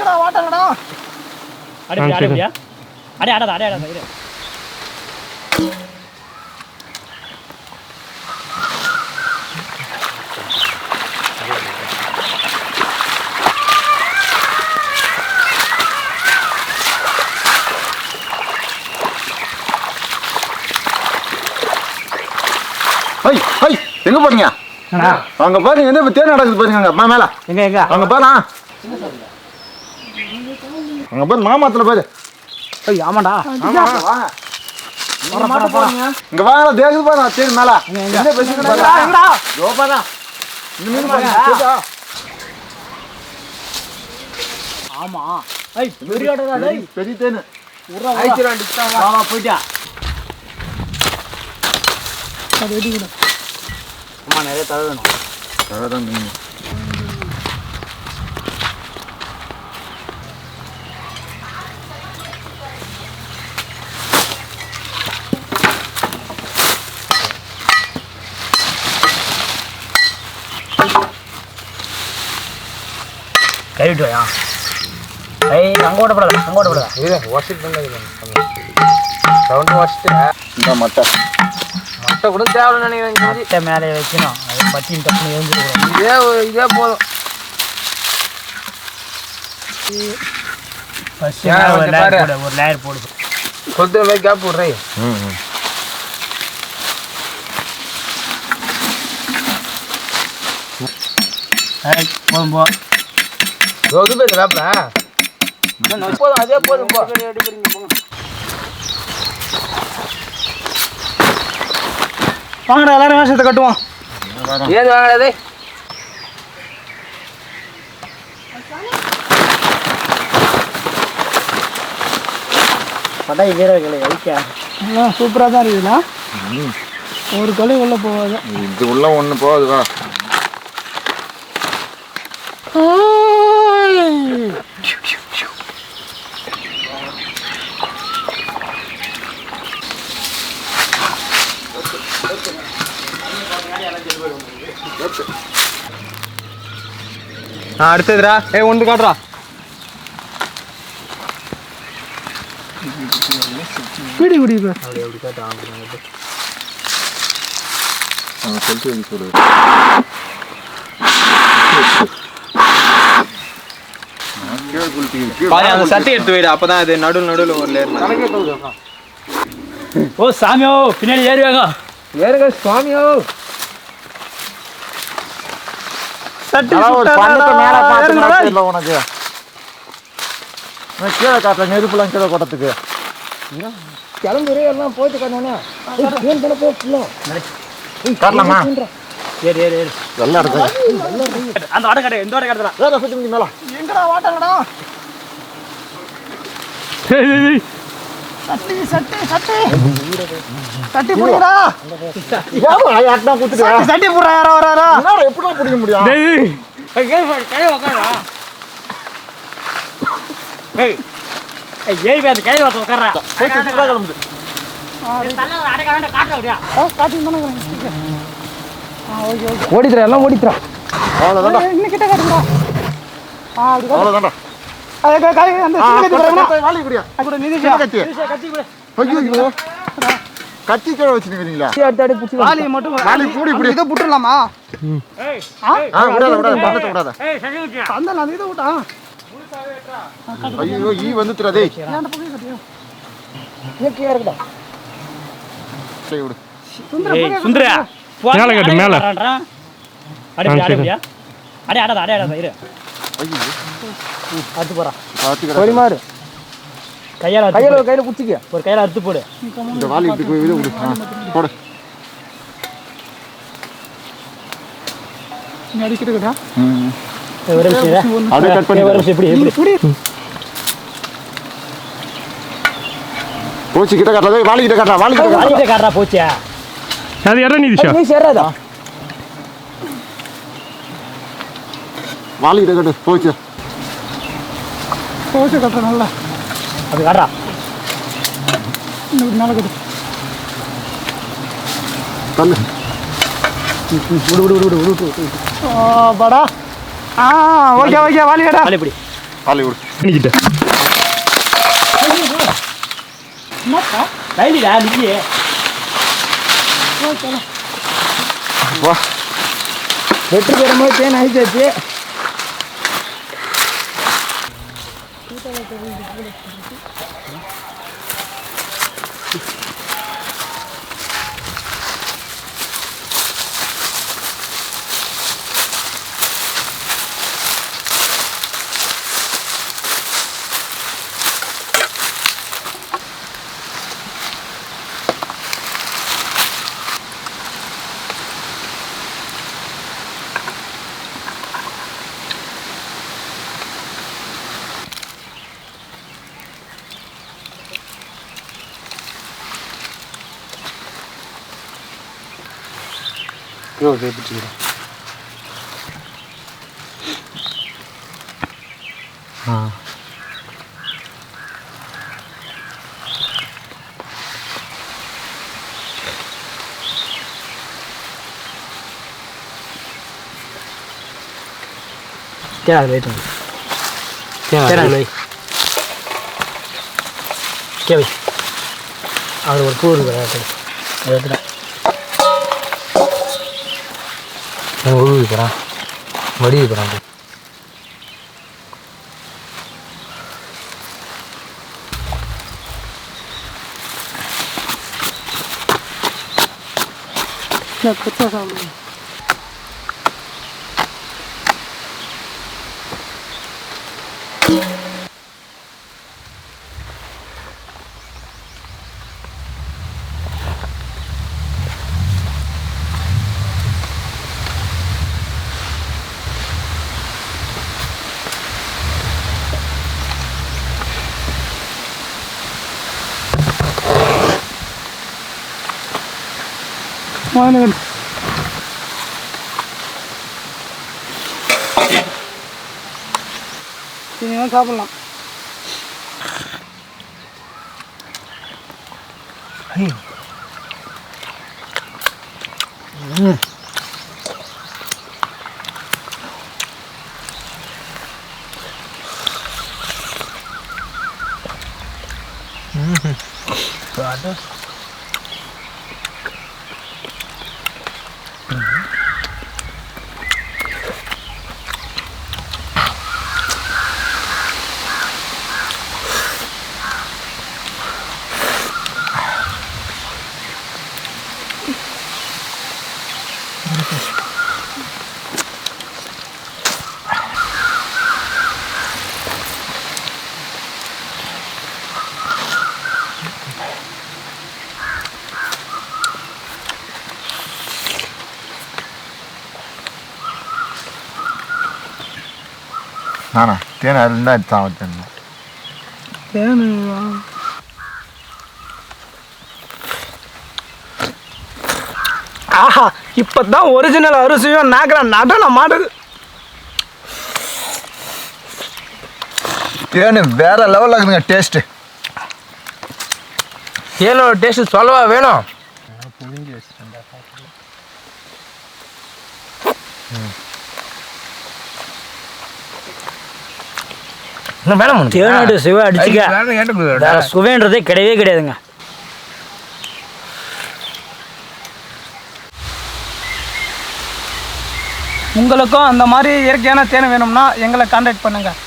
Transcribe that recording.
எங்கடா வாட்டங்கடா அடி அடி அடி ஆடாத அடி ஆடாத இரு ஹை ஹை எங்க போறீங்க அங்க பாருங்க என்ன தேர் நடக்குது பாருங்க அம்மா மேல எங்க எங்க அங்க பாரு அங்க பாரு மாமாத்துல பாரு ஏய் ஆமாடா ஆமா வாங்க இங்க மாட்ட போறீங்க இங்க வாங்க தேகுது பாரு தேர் மேல என்ன பேசிட்டு பாரு எங்கடா யோ பாரு இந்த மீன் பாருங்க கேட்டா ஆமா ஏய் பெரியடா டேய் பெரிய தேன் உறா ஐச்சிரா டிஸ்டா வா போய்டா அது வெடிங்க அம்மா நிறைய தர வேணும் அதான் மீன் கைவிட்டுயா ஏய் அங்க ஓடப்படாத இது வாஷிட் பண்ணல சவுண்ட் வாஷிட் இந்த மட்டை கூட தேவல நினைக்கிறேன் மேலே வைக்கணும் அது பட்டின் தப்புன்னு எழுந்துருக்கோம் இதே போதும் ஒரு லேயர் போடு கொஞ்சம் மாதிரி கேப் போடுறேன் போதும் போ இது பேர் கேப்பா போதும் அதே போதும் போ வாங்கடா எல்லாரும் வேஷத்தை கட்டுவோம் ஏது வாங்கடா பட்டாய் வீரர்களை வைக்க சூப்பராக தான் இருக்குதுண்ணா ஒரு கொலை உள்ள போகாது இது உள்ள ஒண்ணு போகுது வா அடுத்ததுடா ஒன்று காட்டுறா பிடி பிடி அந்த சட்டை எடுத்து போயிடு அப்பதான் அது நடுவில் ஒரு லேர் ஓ சாமியோ பின்னாடி ஏறுவாங்க ஏறுங்க சுவாமியோ சட்டி மேல பாத்து உனக்கு கீழே காட்டுற நெருப்புலாம் கீழே கொட்டத்துக்கு கிளம்புறே எல்லாம் போயிட்டு காரணா காட்டலாமா ஏறு ஏறு ஏறு நல்லா இருக்கு அந்த வாடை கடை எந்த வாடை கடை வேற சுத்தி மேல எங்கடா வாட்டங்கடா சட்டி சட்டி சட்டி சட்டி புடிடா யாரோ யாட்டா குத்துடா சட்டி புடுறா யாரோ வராரா என்னடா எப்படிடா புடிக்க முடியும் டேய் கை உட்காரா ஏய் ஏய் வேற கை உட்காரா போய் சுத்திடா கிளம்புது தள்ள அடக்க வேண்டாம் காட்ட அப்படியே காட்டி தானே ஓகே ஓகே ஓடித்துறா எல்லாம் ஓடித்துறா அவ்வளவுதான்டா இன்னும் கிட்ட காட்டுடா அப்படி அவ்வளவுதான்டா அது கை அந்த சின்ன கட்டி வாளி குடியா கூட நிதி கத்தி கட்டி கூட ஐயோ கத்தி கீழே வச்சிருக்கீங்களா அடுத்து பிடிச்சி வாளி மட்டும் வாளி பூடி பூடி இத புட்டுறலாமா விடாத பண்ணத விடாத ஏய் சரி அந்த நான் இத விட்டா ஐயோ ஈ வந்துதுடா டேய் ஏன்டா போய் கட்டியா ஏக்கியா இருக்குடா சரி விடு சுந்தரா மேல கட்டு மேல அடி ஆடாத இரு ஐயோ அறுத்து போறா பாத்துக்கடா பரிமாறு கையில குச்சிக்க ஒரு கையில அறுத்து போடு இந்த வாளி இப்படி போய் விடு போடு நீ அடிக்கிட்டுடா ஒரு நிமிஷம் அப்படியே கட் பண்ணி ஒரு நிமிஷம் இப்படி போச்சு கிட்ட காட்டாத வாளி கிட்ட காட்டா வாளி கிட்ட காட்றா போச்சே அது எற நிதிஷா நீ சேராதா வாளி கிட்ட காட்டு போச்சு கட்டுற நல்லா அது காட்றா இன்னும் நாளை கட்டு தள்ளு விடு படா ஓகே வாலி கடா வாலி இப்படி பால் விடு பண்ணிக்கிட்ட வா வெற்றி பெறும்போது தேன் அழிச்சாச்சு. தேவை வைத்து தேவை கேவை அவர் ஒரு பூ இருக்கு எடுத்துட்டேன் உருவி போகிறான் வடிவு போகிறான் சாப்பிடலாம். நானா தேனை இருந்தால் எடுத்தான் வச்சேன் ஆஹா, இப்பதான் ஒரிஜினல் அரிசியும் நாக்கில் நடன மாடுது. தேனு வேற லெவலில் இருக்குதுங்க டேஸ்ட்டு. தேனோட டேஸ்ட் சொல்லவா வேணும். தேனோட சுவை அடிச்சுக்க, சுவைன்றதே கிடையவே கிடையாதுங்க. உங்களுக்கும் அந்த மாதிரி இயற்கையான தேனை வேணும்னா எங்களை கான்டாக்ட் பண்ணுங்கள்.